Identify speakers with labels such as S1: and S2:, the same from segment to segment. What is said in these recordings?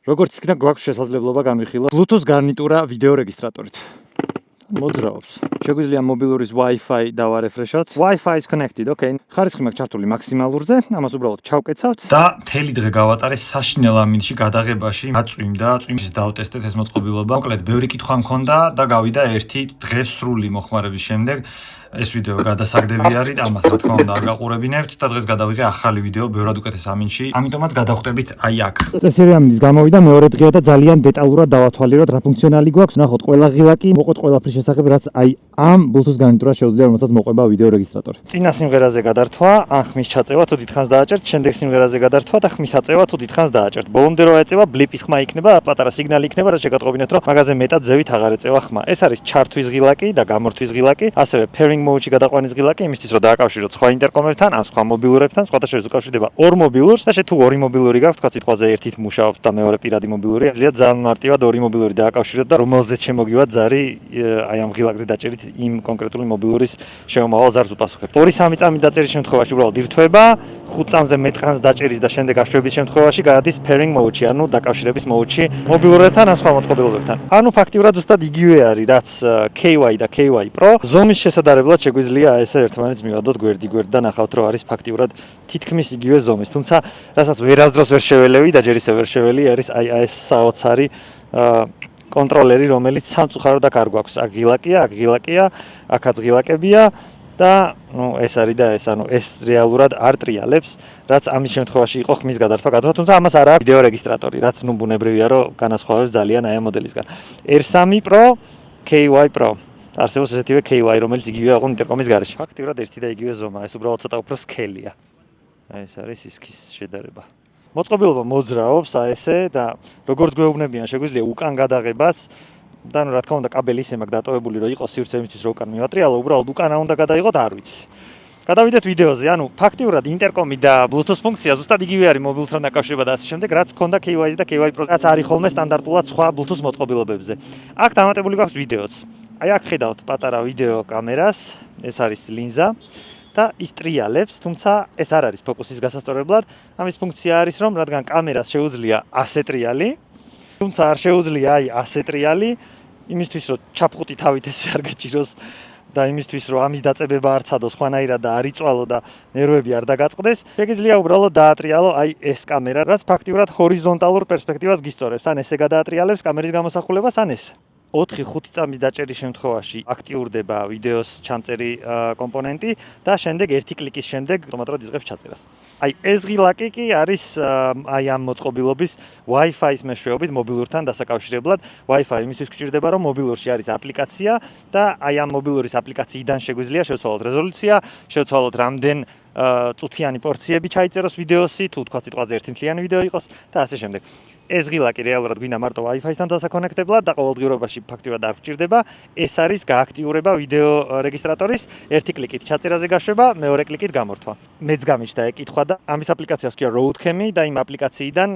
S1: როგორც იქნა გვაქვს შესაძლებლობა განვიხილოთ Bluetooth გარნიტურა ვიდეო რეგისტრატორით. მოძრაობს. შეგვიძლია მობილურის Wi-Fi დავარეფრეშოთ. Wi-Fi is connected, okay. ხარისხი მაქვს ჩართული მაქსიმალურზე, ამას უბრალოდ ჩავკეცავთ და მთელი დღე გავატარე საშინელ ამინდში გადაღებაში. აწვიმდა, წვიმის დავტესტეთ ეს მოწყობილობა. მოკლედ, ბევრი კითხვა მქონდა და გავიდა ერთი დღე სრული მოხმარების შემდეგ. ეს ვიდეო გადასაგდები არის, ამას რა თქმა უნდა არ გაყურებინებთ და დღეს გადავიღე ახალი ვიდეო ბევრად უკეთეს ამინდში. ამიტომაც გადავხვდებით აი აქ. წესიერი ამინდის გამოვიდა მეორე დღეა და ძალიან დეტალურად დავათვალიეროთ რა ფუნქციონალი გვაქვს. ნახოთ ყველა ღილაკი, მოყოთ ყველაფრის შესახებ, რაც აი ამ Bluetooth გარნიტურას შეუძლია, რომელსაც მოყვება ვიდეო რეგისტრატორი. წინა სიმღერაზე გადართვა, ან ხმის ჩაწევა თუ დიდხანს დააჭერთ, შემდეგ სიმღერაზე გადართვა და ხმის აწევა თუ დიდხანს დააჭერთ. ბოლომდე რო ეწევა, ბლიპის ხმა იქნება, პატარა სიგნალი იქნება, რაც შეგატყობინეთ, რომ მაგაზე მეტად ზევით აღარ ეწევა ხმა. ეს არის ჩართვის ღილაკი და გამორთვის ღილაკი, ასევე pairing mode-ში გადაყვანის ღილაკი, იმისთვის რომ დააკავშიროთ სხვა ინტერკომებთან, ან სხვა მობილურებთან, სხვათა შორის უკავშირდება ორ მობილურს და თუ ორი მობილური გაქვთ, თქვა სიტყვაზე ერთით მუშაობთ და მეორე პირადი მობილური, იძლიათ ძალიან მარტივად ორი მობილური დააკავშიროთ და რომელზეც შემოგივათ ზარი აი ამ ღილაკზე დაჭერით იმ კონკრეტული მობილურის შემომავალ ზარს უპასუხებთ. 2-3 წამი დაწერის შემთხვევაში უბრალოდ ირთვება, 5 წამზე მეტყანს დაჭერის და შემდეგ აშვების შემთხვევაში გადის pairing mode-ში, ანუ დაკავშირების mode-ში მობილურებთან ან სხვა მოწყობილობებთან. ანუ ფაქტიურად ზუსტად იგივე არის, რაც KY და KY Pro. ზომის შესადარებლად შეგვიძლია ესე ერთმანეთს მივადოთ გვერდი-გვერდ და ნახავთ, რომ არის ფაქტიურად თითქმის იგივე ზომის. თუმცა, რასაც ვერასდროს ვერ შეველევი და ჯერ ისე ვერ შეველი, არის აი ეს საოცარი კონტროლერი, რომელიც სამწუხაროდ აქ არ გვაქვს. აქ ღილაკია, აქაც ღილაკებია და ეს არის და ეს, ანუ ეს რეალურად არ ტრიალებს, რაც ამის შემთხვევაში იყო ხმის გადართვა, თუმცა ამას არ აქვს ვიდეო რეგისტრატორი, რაც ბუნებრივია, რომ განასხვავებს ძალიან აი ამ მოდელისგან. R3 Pro, KY Pro. არსებობს ესეთივე KY, რომელიც იგივეა აღონ ინტერკომის გარეშე. ფაქტიურად ერთი და იგივე ზომაა, ეს უბრალოდ ცოტა უფრო სქელია. აი ეს არის ისქის შედარება. მოწყობილობა მოძრაობს აი ესე და როგორც გვეუბნებიან, შეგვიძლია უკან გადაღებაც და რა თქმა უნდა კაბელი ისე მაქვს დატოვებული, რომ იყოს სივრცე იმისთვის, რომ უკან მივატრიალო, უბრალოდ უკანა უნდა გადაიღოთ, არ ვიცი. გადავიდეთ ვიდეოზე, ანუ ფაქტიურად ინტერკომი და Bluetooth ფუნქცია ზუსტად იგივე არის მობილთან დაკავშირება და ასე შემდეგ, რაც ჰქონდა KY-ზე და KY Pro-ზე, რაც არის ხოლმე სტანდარტულად სხვა Bluetooth მოწყობილობებზე. აქ დამატებული გვაქვს ვიდეოც. აი აქ ხედავთ პატარა ვიდეო კამერას, ეს არის ლინზა და ის ტრიალებს, თუმცა ეს არ არის ფოკუსის გასასწორებლად. ამის ფუნქცია არის, რომ რადგან კამერას შეუძლია ასე ტრიალი, თუმცა არ შეუძლია აი ასე ტრიალი, იმისთვის რომ ჩაფხუტი თავით ესე არ გაჭიროს და იმისთვის რომ ამის დაწებება არ ცადოს ხვანაირად და არ იწვალო და ნერვები არ დაგაწყდეს, შეგიძლია უბრალოდ დაატრიალო აი ეს კამერა, რაც ფაქტიურად ჰორიზონტალურ პერსპექტივას გისწორებს, ან ესე გადაატრიალებს კამერის გამოსახულებას, ან ეს. 4-5 წამის დაჭერის შემთხვევაში აქტიურდება ვიდეოს ჩამწერი კომპონენტი და შემდეგ ერთი კლიკის შემდეგ ავტომატურად იწყებს ჩაწერას. აი ეს ღილაკი კი არის აი ამ მოწყობილობის Wi-Fi-ის მეშვეობით მობილურთან დასაკავშირებლად. Wi-Fi იმისთვის გჭირდება, რომ მობილურში არის აპლიკაცია და აი ამ მობილურის აპლიკაციიდან შეგვიძლია შევცვალოთ რეზოლუცია, შევცვალოთ რამდენ წუთიანი პორციები ჩაიწეროს ვიდეოსი, თუ თქვა სიტყვაზე ერთთლიანი ვიდეო იყოს და ასე შემდეგ. ეს ღილაკი რეალურად გვინდა მარტო Wi-Fi-სთან დასაკონექტებლად და ყოველდღიურობაში ფაქტიურად არ გვჭირდება. ეს არის გააქტიურება ვიდეო რეგისტრატორის, ერთი კლიკით ჩაწერაზე გაშვება, მეორე კლიკით გამორთვა. მეც გამიჩნდა ეკითხვა და ამის აპლიკაციას ქვია Roadcam-ი და იმ აპლიკაციიდან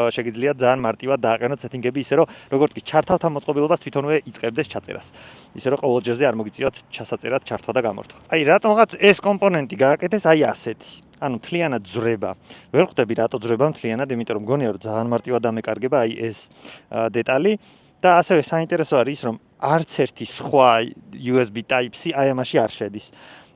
S1: შეგიძლიათ ძალიან მარტივად დააყენოთ სეტინგები ისე, რომ როგორც კი ჩართავთ ამ მოწყობილობას თვითონვე იწყებდეს ჩაწერას. ისე რომ ყოველ ჯერზე არ მოგიწიოთ ჩასაწერად ჩართვა და გამორთვა. აი რატომღაც ეს კომპონენტი გააკეთეს აი ასეთი. ანუ მთლიანად ძრება. ვერ ხვდები რატო ძრება მთლიანად, იმიტომ რომ მგონია რომ ძალიან მარტივად დამეკარგება აი ეს დეტალი და ასევე საინტერესო არის ის, რომ არც ერთი სხვა USB Type-C აი ამაში არ შედის.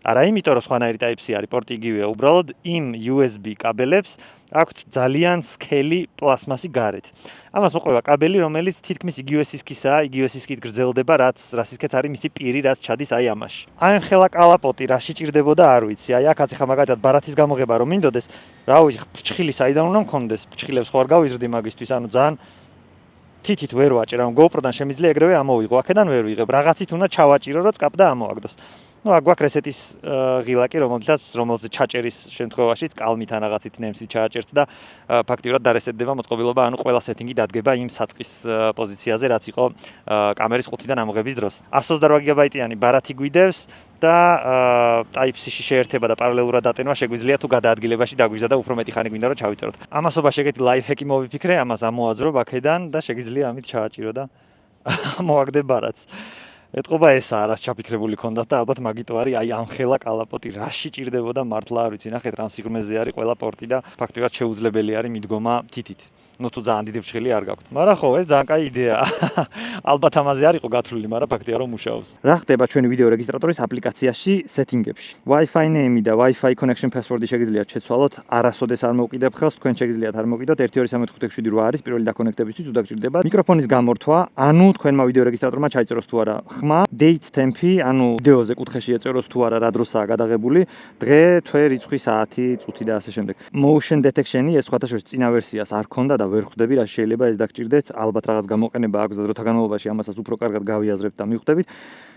S1: არა იმიტომ რომ სხვანაირი Type-C არის, პორტი იგივეა, უბრალოდ იმ USB კაბელებს აქვთ ძალიან სქელი პლასმასი გარეთ. ამას მოყვება კაბელი, რომელიც თითქმის იგივე სისქისაა, იგივე სისქით გრძელდება, რაც სისქეც არის მისი პირი, რაც ჩადის აი ამაში. აი ამ ხელა კალაპოტი რაში ჭირდებოდა არ ვიცი. აი აქაც ახლა მაგათად ბარათის გამოღება რომ მინდოდეს, რა ვიცი, ფრჩხილი საიდან უნდა მქონდეს, ფრჩხილებს ხო არ გავიზრდი მაგისთვის, ანუ ძალიან თითით ვერ ვაჭერ, ანუ GoPro-დან შემიძლია ეგრევე ამოვიღო, აქედან ვერ ვიღებ, რაღაცით უნდა ჩავაჭირო, რომ წკაპდა ამოაგდოს. Ну, აქ გვაქვს ესეთის ღილაკი, რომელზე ჩაჭერის შემთხვევაშიც კალმით ან რაღაცით ნემსით ჩააჭერთ და ფაქტიურად დარესტდება მოწყობილობა, ანუ ყველა სეტინგი დადგება იმ საწყის პოზიციაზე, რაც იყო კამერის ყუთიდან ამოღების დროს. 128 გიგაბაიტიანი ბარათი გვიდევს და Type-C-ში შეერთება და პარალელურად დატენვა შეგვიძლია თუ გადაადგილებაში დაგვიჟდა და უფრო მეტი ხანი გვინდა რომ ჩავიწეროთ. ამასობაში ეგეთი ლაიფჰეკი მოვიფიქრე, ამას ამოაძრობ აქედან და შეგვიძლია ამით ჩააჭირო და მოაგდებ ბარათს. ეტყობა ესაა, რაც ჩაფიქრებული ქონდათ და ალბათ მაგიტო არის აი ამ ხელა კალაპოტი რაში ჭირდებოდა მართლა არ ვიცი, ნახეთ რამ სიღრმეზე არის ყველა პორტი და ფაქტობრივად შეუძლებელი არის მიდგომა თითით. ნუ თუ ძალიან დიდი ფრჩხილი არ გაქვთ. მაგრამ ხო, ეს ძალიან კაი იდეაა. ალბათ ამაზე არ იყო გათვლილი, მაგრამ ფაქტია რომ მუშაობს. რა ხდება ჩვენი ვიდეო რეგისტრატორის აპლიკაციაში setting-ებში? Wi-Fi name და Wi-Fi connection password-ი შეგიძლიათ შეცვალოთ, არასოდეს არ მოვკიდებ ხელს, თქვენ შეგიძლიათ არ მოვკიდოთ 1 2 3 4 5 7 8 არის პირველი დაკონექტებისთვის უნდა გჭირდება მიკროფონის გამორთვა, ანუ თქვენმა ვიდეო რეგისტრატორმა ჩაიწეროს თუ არა ხმა, date temp-ი, ანუ ვიდეოზე კუთხეში ეწეროს თუ არა რა დროსაა გადაღებული, დღე, თვე, რიცხვი, საათი, წუთი და ასე შემდეგ. Motion detection-ი ეს სხვათა შორის წინა ვერსიას არ ქონდა და ვერ ხვდები რა შეიძლება ეს დაგჭირდეთ, ალბათ რაღაც გამოყენება აქვს და დროთა განმავლობაში ამასაც უფრო კარგად გავიაზრებთ და მივხვდებით.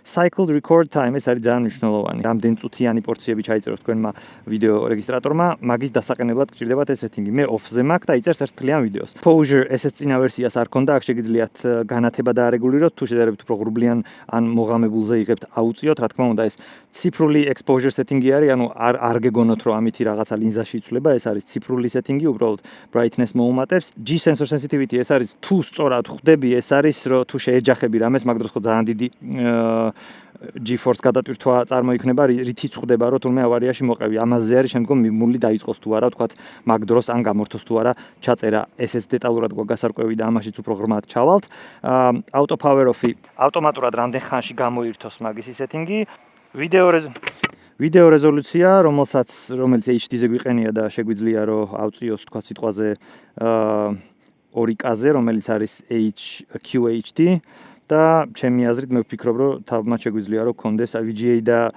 S1: Cycled record time ეს არის ძალიან მნიშვნელოვანი. რამდენი წუთიანი პორციები ჩაიწეროს თქვენმა ვიდეო რეგისტრატორმა, მაგის დასაყენებლად გჭირდებათ ეს setting-ი. მე off-ზე მაქვს და იწერს ერთ მთლიან ვიდეოს. Exposure ესეც წინა ვერსიას არ ქონდა, აქ შეგიძლიათ განათება დაარეგულიროთ, თუ შედარებით უფრო ღრუბლიან ან მოღამებულზე იღებთ აუწიოთ, რა თქმა უნდა ეს ციფრული exposure setting-ი არის, ანუ არ გეგონოთ რომ ამითი რაღაცა ლინზაში იცვლება, ეს არის ციფრული setting-ი, უბრალოდ brightness მოუმატებს. G sensor sensitivity ეს არის თუ სწორად ხვდები, ეს არის რომ თუ შეეჯახები რამეს, მაგ დროს ხო ძალიან დიდი G-force გადატვირთვა წარმოიქმნება, რითიც ხვდება რომ თურმე ავარიაში მოყევი. ამაზე არის შემდგომ მიმული დაიწყოს თუ არა, ვთქვათ, მაგ დროს ან გამორთოს თუ არა ჩაწერა. ესეც დეტალურად გასარკვევი და ამაშიც უფრო ღრმად ჩავალთ. Auto power off-ი ავტომატურად რამდენ ხანში გამოირთოს მაგის setting-ი. ვიდეო რეზოლუცია, რომელიც HD-ზე გვიყენია და შეგვიძლია რომ ავწიოს თქვათ სიტყვაზე 2K-ზე, რომელიც არის QHD და ჩემი აზრით მე ვფიქრობ რომ თავმაც შეგვიძლია რომ გქონდეს VGA და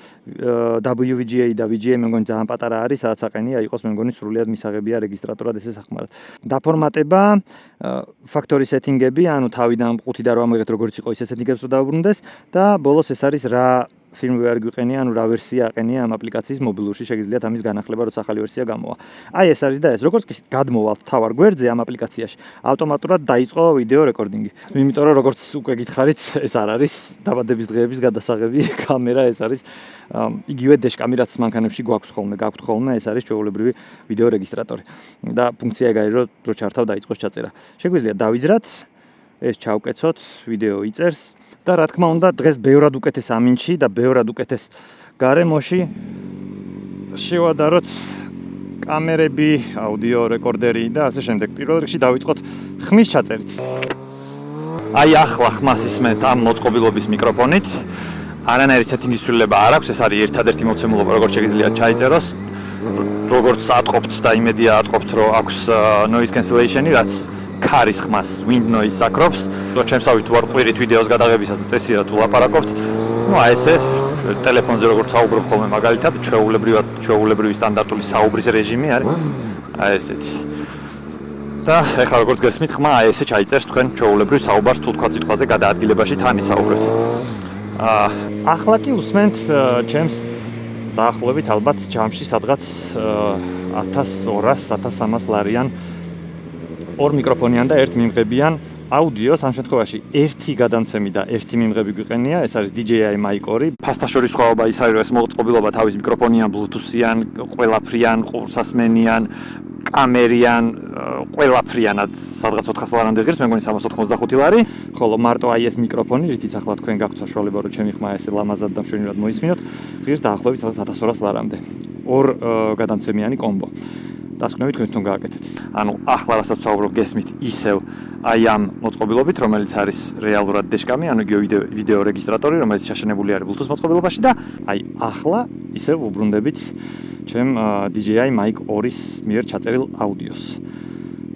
S1: WVGA და VGA მე მგონი ძალიან პატარა არის, სადაც აყენია იყოს მე მგონი სრულიად მისაღებია რეგისტრატორად ესე სახმარად. დაფორმატება, factory setting-ები, ანუ თავიდან მყუთი და რა მოიღეთ როგორც იყო ისე setting-ებს რო დაუბრუნდეს და ბოლოს ეს არის რა firmware გვიყენია, ანუ რა ვერსია აყენია ამ აპლიკაციის მობილურში, შეგიძლიათ ამის განახლება, როცა ახალი ვერსია გამოვა. აი ეს არის და ეს, როგორც კი გადმოვალთ თავარ გვერდზე ამ აპლიკაციაში, ავტომატურად დაიწყო ვიდეო რეკორდინგი. იმიტომ რომ როგორც უკვე გითხარით, ეს არ არის დაბადების დღეების გადასაღები კამერა, ეს არის იგივე დეშკამი, რაც მანქანებში გაქვთ ხოლმე, ეს არის ჩვეულებრივი ვიდეო რეგისტრატორი. და ფუნქცია ეგ არის, რომ ჩართავ დაიწყოს ჩაწერა. შეგვიძლია დავიძრათ, ეს ჩავკეცოთ, ვიდეო იწერს. და რა თქმა უნდა დღეს ბევრად უკეთეს ამინჩი და ბევრად უკეთეს გარემოში შევადაროთ კამერები, აუდიო რეკორდერი და ასე შემდეგ. პირველ რიგში დავიწყოთ ხმის ჩაწერით. აი ახლა ხმას ისმენთ ამ მოწყობილობის მიკროფონით. არანაირი setting-ის ცვლილება არ აქვს, ეს არის ერთადერთი მოცემულობა, როგორც შეგიძლიათ ჩაიწეროს. როგორც ატყობთ და იმედია ატყობთ, რომ აქვს noise cancellation-ი, რაც ქარის ხმას wind noise აკრობს. ჩემსავით თუ არ ყვირით ვიდეოს გადაღებისას წესია თუ ლაპარაკობთ. ნუ აი ესე ტელეფონზე როგორც საუბრობ ხოლმე მაგალითად ჩვეულებრივი სტანდარტული საუბრის რეჟიმი არის. აი ესეთი. და ეხლა როგორც გესმით ხმა აი ესე ჩაიწერს თქვენ ჩვეულებრივ საუბარს თუ თქვა სიტყვაზე გადაადგილებაში თან ისაუბრებთ. ახლა კი უსმენთ ჩემს დაახლოებით ალბათ ჯამში სადღაც 1200-1300 ლარიან ორ მიკროფონიან და ერთ მიმღებიან აუდიოს, ამ შემთხვევაში ერთი გადამცემი და ერთი მიმღები გვიყენია, ეს არის DJI Mic 2. ფასტაშორის სხვაობა ის არის, რომ ეს მოწყობილობა თავის მიკროფონიან, Bluetooth-იან, ყველაფრიან, ყურსასმენიან, კამერიან, ყველაფრიანად სადღაც 400 ლარამდე ღირს, მე მგონი 385 ლარი, ხოლო მარტო აი ეს მიკროფონი, რითიც ახლა თქვენ გაქვთ საშუალება, რომ ჩემი ხმა ესე ლამაზად და მშვენივრად მოისმინოთ, ღირს დაახლოებით 1200 ლარამდე. ორ გადამცემიანი კომბო. დასკვნებით თქვენ თვითონ გააკეთეთ. ანუ ახლა რასაც ვსაუბრობ გესმით ისევ აი ამ მოწყობილობით, რომელიც არის რეალურად დეშკამი, ანუ ვიდეო რეგისტრატორი, რომელიც შაშენებული არის Bluetooth მოწყობილობაში და აი ახლა ისევ უბრუნდებით ჩემ DJI Mic 2-ის მიერ ჩაწერილ აუდიოს.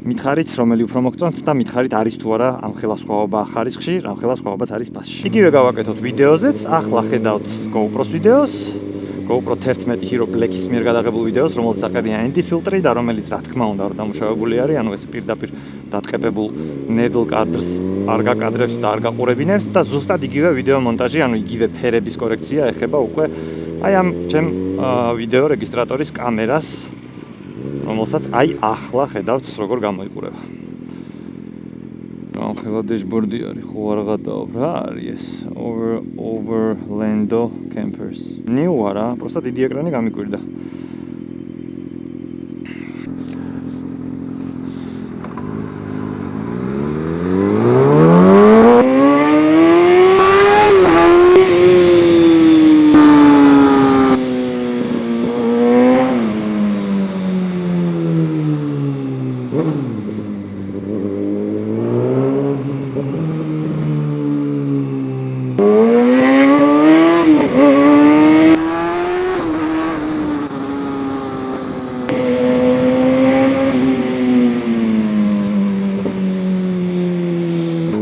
S1: მითხარით, რომელი უფრო მოგწონთ და მითხარით არის თუ არა ამ ხელა სხვაობა ხარისხში, რამ ხელა სხვაობაც არის ბასში. იგივე გავაკეთოთ ვიდეოზეც, ახლა ხედავთ GoPro-ს ვიდეოს. GoPro 11 Hero Black-ის მიერ გადაღებულ ვიდეოს, რომელსაც აყენია ND ფილტრი და რომელიც რა თქმა უნდა არ დამუშავებული არის, ანუ ეს პირდაპირ დატყეპებულ ნედლ კადრს არ გაკადრებთ და არ გაყურებინებთ და ზუსტად იგივე ვიდეო მონტაჟი, ანუ იგივე ფერების კორექცია ეხება უკვე აი ამ ჩემ ვიდეო რეგისტრატორის კამერას, რომელსაც აი ახლა ხედავთ როგორ გამოიყურება. ხელა დეშბორდი არის, ხო არ გადაობ რა არის ეს? Overlando campers. New არა, просто დიდი ეკრანი გამიკვირდა.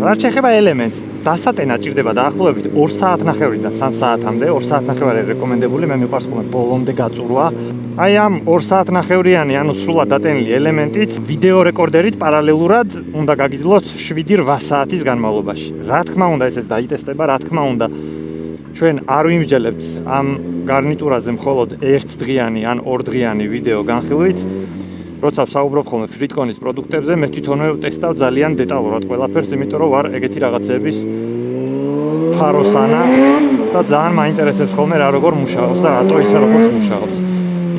S1: რაც შეეხება ელემენტს, დასატენა ჭირდება დაახლოებით 2 საათნახევრიდან 3 საათამდე. 2 საათნახევარი რეკომენდებული, მე მიყვარს ხოლმე ბოლომდე გაწურვა. აი ამ 2 საათნახევრიანი, ანუ სრულად დატენილი ელემენტით, ვიდეო რეკორდერით პარალელურად უნდა გაგიძლოთ 7-8 საათის განმავლობაში. Რა თქმა უნდა, ესეც დაიტესტება, რა თქმა უნდა. ჩვენ არ ვიმსჯელებთ ამ გარნიტურაზე მხოლოდ 1 დღიანი ან 2 დღიანი ვიდეო განხილვით. როცა ვსაუბრობ ხოლმე ფრიტკონის პროდუქტებზე, მე თვითონვე ვტესტავ ძალიან დეტალურად ყველაფერს, იმიტომ რომ ვარ ეგეთი რაღაცების ფაროსანა და ძალიან მაინტერესებს ხოლმე რა როგორ მუშაობს და რატო ისე როგორც მუშაობს.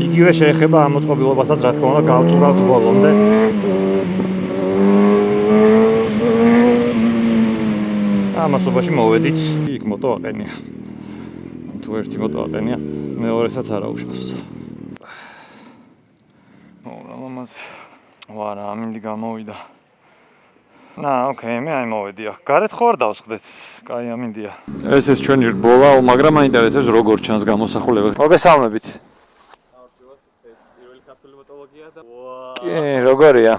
S1: იგივე შეეხება ამ მოწყობილობასაც, რა თქმა უნდა, გავწურავთ ბოლომდე. ამასობაში მოვედით, იქ მოტო აყენია. თუ ერთი მოტო აყენია, მეორესაც არ აუშავს. ვარა, ამინდი გამოვიდა. ოკეი, მე აი მოვედი ახ. გარეთ ხო არ დავსხდეთ? კაი, ამინდია. ეს ჩვენი რბოლა, მაგრამ მაინტერესებს როგორ ჩანს გამოსახულება. მოგესალმებით.
S2: ეს პირველი ქართული მოტოლოგია და
S1: როგორია?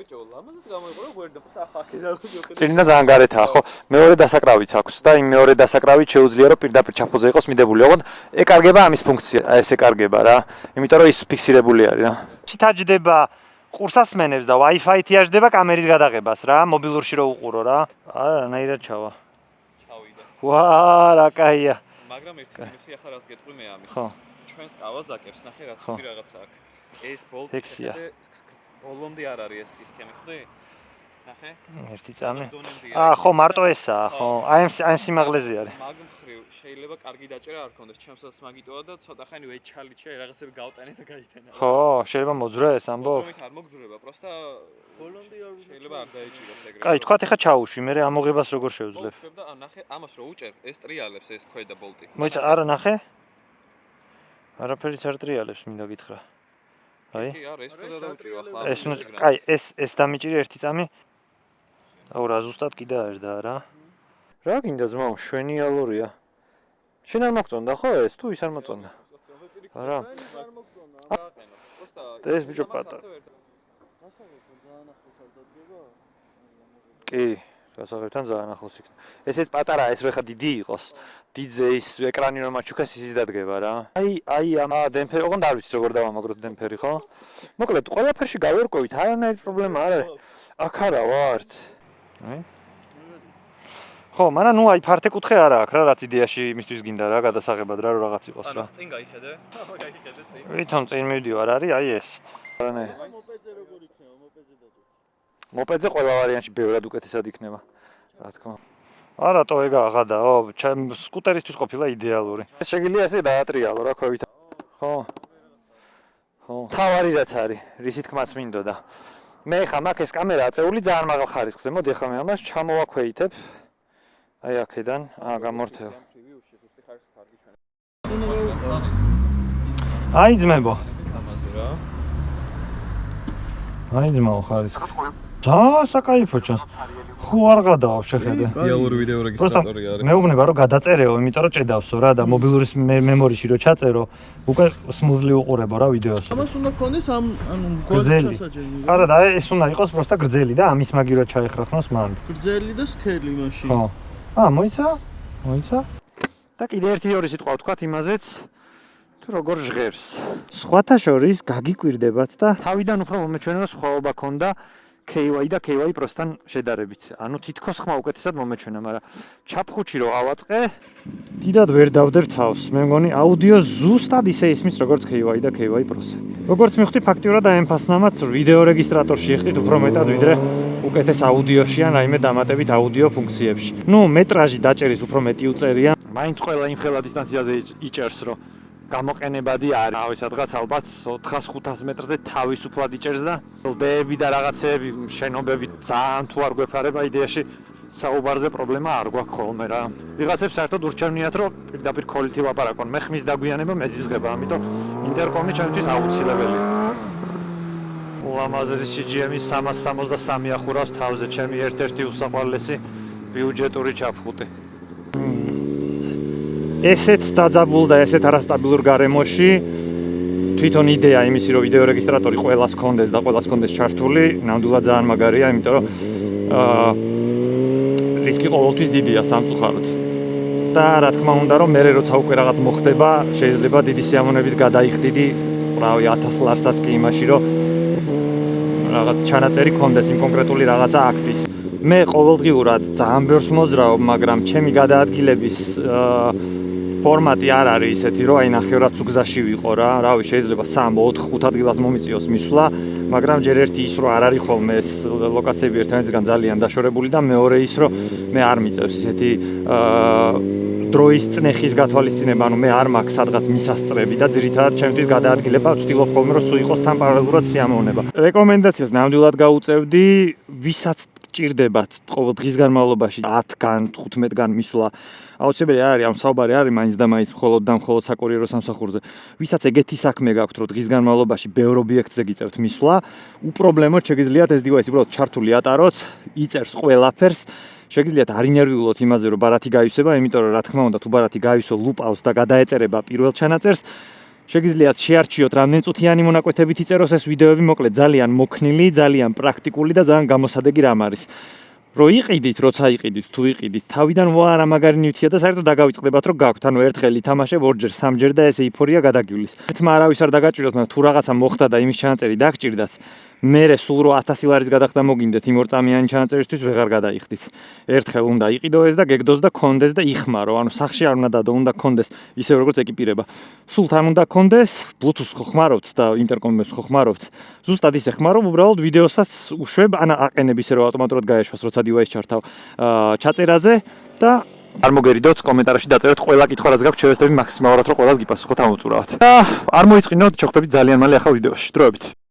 S2: ბიჭო, ლამაზად გამოიყო, გვერდა სახაკი და
S1: წინა ძალიან გარეთაა, ხო? მეორე დასაკრავიც აქვს და იმ მეორე დასაკრავით შეუძლია რომ პირდაპირ ჩაფხოზე იყოს მიდებული. ოღონდ ეკარგება ამის ფუნქცია. ეს ეკარგება რა. იმიტომ რომ ის ფიქსირებული არის რა. ჩითაჯდება ყურსასმენებს და Wi-Fi თიაჯდება კამერის გადაღებას რა, მობილურში რო უყურო რა. არა, რანაირად ჩავა.
S2: ჩავიდა.
S1: რა კაია.
S2: მაგრამ ერთი მინუსი ახლა რას გეტყვი მე ამის.
S1: ხო.
S2: ჩვენს კავაზაკებს ნახე რაც კი რაღაცა აქვს. ეს ბოლტი ბოლომდე არ არის ეს სქემა, ხვდი? ნახე?
S1: ერთი წამი. ხო, მარტო ესაა, ხო. აი ამ სიმაღლეზე არის.
S2: მაგ მხრივ შეიძლება კარგი დაჭერა არ ქონდეს, ჩემსაც მაგიტოა და ცოტა ხანი ვეჩალიჩე, რაღაცები გავტანე და გაიტანა.
S1: ხო, შეიძლება მოძრაეს ამბობ?
S2: მოძრაობით არ მოგძრება, პროსტა ბოლომდე არ შეიძლება არ დაეჭიროს ეგრე.
S1: კაი, თქვათ ეხა ჩაუშვი, მე ამოღებას როგორ შევძლებ?
S2: და ნახე, ამას რო უჭერ, ეს ტრიალებს ეს ქვედა ბოლტი.
S1: მოიცა, არა ნახე? არაფერიც არ ტრიალებს, მინდა გითხრა. აი.
S2: კი, არა, ეს უნდა დაუჭირო ახლა.
S1: კაი, ეს დამიჭირი ერთი წამი. აუ რა ზუსტად კიდე არდა რა. რა გინდა ძმაო, შვენიალურია. შენ არ მოგწონდა ხო ეს? თუ ის არ მოწონდა? არა. ეს ბიჭო პატარა. კი, გასაღებთან ძალიან ახლოს იქნება. ესეც პატარა, ეს რო ხა დიდი იყოს. დიდზე ის ეკრანი რომ აჩუქეს ისიც დადგება რა. აი ამ დემპერი, ოღონდ არ ვიცი როგორ დავამაგროთ დემპერი, ხო? მოკლედ, ყველაფერში გავერკვევით, არანაირი პრობლემა არ არის. აქ არა ვართ. აი. ხო, მაგრამ ნუ აი ფართეკუთხე არა აქვს რა, რაც იდეაში იმისთვის გინდა რა, გადასაღებად რა, რომ რაღაც იყოს რა.
S2: წინ გაიხედე? გაიხედე წინ.
S1: ვითომ წინ მივდივარ, არის აი ეს. არანაირი.
S2: მოპედზე როგორ იქნება? მოპედზე დაჭერ.
S1: მოპედზე ყველა ვარიანტში ბევრად უკეთესად იქნება. რა თქმა უნდა. არატო ეგ აღადაო, სკუტერისთვის ყოფილა იდეალური. ეს შეგიძლია ესე დაატრიალო რა ქვევით. ხო. ხო. თავარიდაც არის, რისი თქმაც მინდოდა. მე ხა მაქვს ეს კამერა აწეული ძალიან მაღალ ხარისხზე. მოდი ახლა მე ამას ჩამოვაქვეითებ. აი აქედან, გამორთევა. აი ძმებო.
S2: ამაზე რა.
S1: აი ძმაო ხარისხი. ძალიან საკაიფო ჩანს. ხო არ გადაავ შეხედე.
S2: იდეალური ვიდეო რეგისტრატორი არის.
S1: მეუბნება რომ გადაწერეო, იმიტომ რომ ჭედავსო რა და მობილურის მემორიში რო ჩაწერო, უკვე სმუზლი უყურებო რა ვიდეოს.
S3: ამას უნდა ქონდეს ანუ გვერდ ჩასაჯელი.
S1: არა და ეს უნდა იყოს პროსტა გრძელი და ამის მაგივრად ჩაეხრახნოს მან.
S3: გრძელი და სქელი მაშინ.
S1: ხო. მოიცა. და კიდე ერთი-ორი სიტყვა ვთქვათ იმაზეც, თუ როგორ ჟღერს. სხვათა შორის გაგიკვირდებათ და თავიდან უფრო მომეჩვენება სხვაობა ქონდა KY და KY Pro-სთან შედარებით. ანუ თითქოს ხმა უკეთესად მომეჩვენა, მაგრამ ჩაფხუჩი რო ავაწყე, დიდად ვერ დავდებ თავს. მე მგონი აუდიო ზუსტად ისე ისმის როგორც KY და KY Pro-ზე. როგორც მივხვდი, ფაქტიურად AMFAS-ნამაც ვიდეო რეგისტრატორში იხდით უფრო მეტად ვიდრე უკეთეს აუდიოში ან რაიმე დამატებით აუდიო ფუნქციებში. ნუ მეტრაჟი დაჭერის უფრო მეტი უწერია. მაინც ყველა იმ ხელა დისტანციაზე იჭერს, რომ გამოყენებადი არის. ავი სადღაც ალბათ 400-500 მეტრზე თავისუფლად იჭერს და ბეები და რაღაცეები, შენობები ძალიან თუ არ გვეფარება იდეაში საუბარზე პრობლემა არ გვაქვს ხოლმე რა. ვიღაცებს საერთოდ ურჩევნიათ, რომ პირდაპირ ქოლითი ლაპარაკონ. მე ხმის დაგვიანება მეზიზღება, ამიტომ ინტერკომი ჩემთვის აუცილებელია. ლამაზესი CGM-ის 363 ახურავს თავზე, ჩემი ერთ-ერთი უსაყვარლესი ბიუჯეტური ჩაფხუტი. ესეთ დაძაბულ და ესეთ არასტაბილურ გარემოში თვითონ იდეა იმისი, რომ ვიდეო რეგისტრატორი ყველას კონდეს და ყველას კონდეს ჩართული, ნამდვილად ძალიან მაგარია, იმიტომ რომ რისკი ყოველთვის დიდია სამწუხაროდ. და რა თქმა უნდა, რომ მერე როცა უკვე რაღაც მოხდება, შეიძლება დიდი სიამოვნებით გადაიხდიდი, რავი 1000 ლარსაც კი იმაში, რომ რაღაც ჩანაწერი კონდეს იმ კონკრეტული რაღაცა აქტის. მე ყოველდღიურად ძალიან ბევრს მოძრავ, მაგრამ ჩემი გადაადგილების ფორმატი არ არის ისეთი, რომ აი ნახევრად უგზაში ვიყო რა. რავი, შეიძლება 3-4-5 ადგილას მომიწიოს მისვლა, მაგრამ ჯერ ერთი ის, რომ არ არის ხოლმე ეს ლოკაციები ერთმანეთისგან ძალიან დაშორებული და მეორე ის, რომ მე არ მიწევს ისეთი დროის წნეხის გათვალისწინება, ანუ მე არ მაქვს სადღაც მისასწრები და ძირითადად ჩემთვის გადაადგილება ვცდილობ ხოლმე, რომ სულ იყოს თან პარალელურად სიამოვნება. რეკომენდაციას ნამდვილად გაუწევდი, ვისაც ჭირდებათ ყოველ დღის განმავლობაში 10-გან, 15-გან მისვლა. აუცილებელი არ არის, ამ საუბარი არის მაინც და მაინც მხოლოდ და მხოლოდ საკურიერო სამსახურზე. ვისაც ეგეთი საქმე გაქვთ, რომ დღის განმავლობაში ბევრ ობიექტზე გიწევთ მისვლა, უპრობლემოდ შეგიძლიათ ეს დივაისი უბრალოდ ჩართული ატაროთ, იწერს ყველაფერს. შეგიძლიათ არ ინერვიულოთ იმაზე, რომ ბარათი გაივსება, იმიტომ რომ რა თქმა უნდა, თუ ბარათი გაივსო ლუპავს და გადაეწერება პირველ ჩანაწერს, შეგიძლიათ შეარჩიოთ რამდენწუთიანი მონაკვეთებით იწეროს ეს ვიდეოები, მოკლედ ძალიან მოქნილი, ძალიან პრაქტიკული და ძალიან გამოსადეგი რამ არის. რო იყიდით, როცა იყიდით, თუ იყიდით, თავიდან ვარა მაგარი ნივთია და საერთოდ დაგავიწყდებათ, რომ გაქვთ, ანუ ერთხელ ითამაშებ, ორჯერ, სამჯერ და ესე ეიფორია გადაგივლის. ერთმა არავის არ დაგაჭიროთ, მაგრამ თუ რაღაცა მოხდა და იმის ჩანაწერი დაგჭირდათ, მერე სულ რო 1000 ლარის გადახდა მოგინდეთ იმ 2 წამიანი ჩანაწერისთვის ვეღარ გადაიხდით. ერთხელ უნდა იყიდო ეს და გეგდოს და კონდეს და იხმარო, ანუ სახში არ უნდა დადო, უნდა კონდეს ისე როგორც ეკიპირება. სულ თან უნდა კონდეს, Bluetooth ხო ხმარობთ და ინტერკომებს ხო ხმარობთ. ზუსტად ისე ხმარობ, უბრალოდ ვიდეოსაც უშვებ, ან აყენებ ისე რომ ავტომატურად გაეშვას, როცა დივაისს ჩართავ ჩაწერაზე და არ მოგერიდოთ კომენტარებში დაწეროთ ყველა კითხვა რაც გაქვთ, შევეცდები მაქსიმალურად რომ ყველას გიპასუხოთ ამოწურავად. და არ მოიწყინოთ, ჩოხდებით ძალიან მალე ახალ ვიდეოში. დროებით.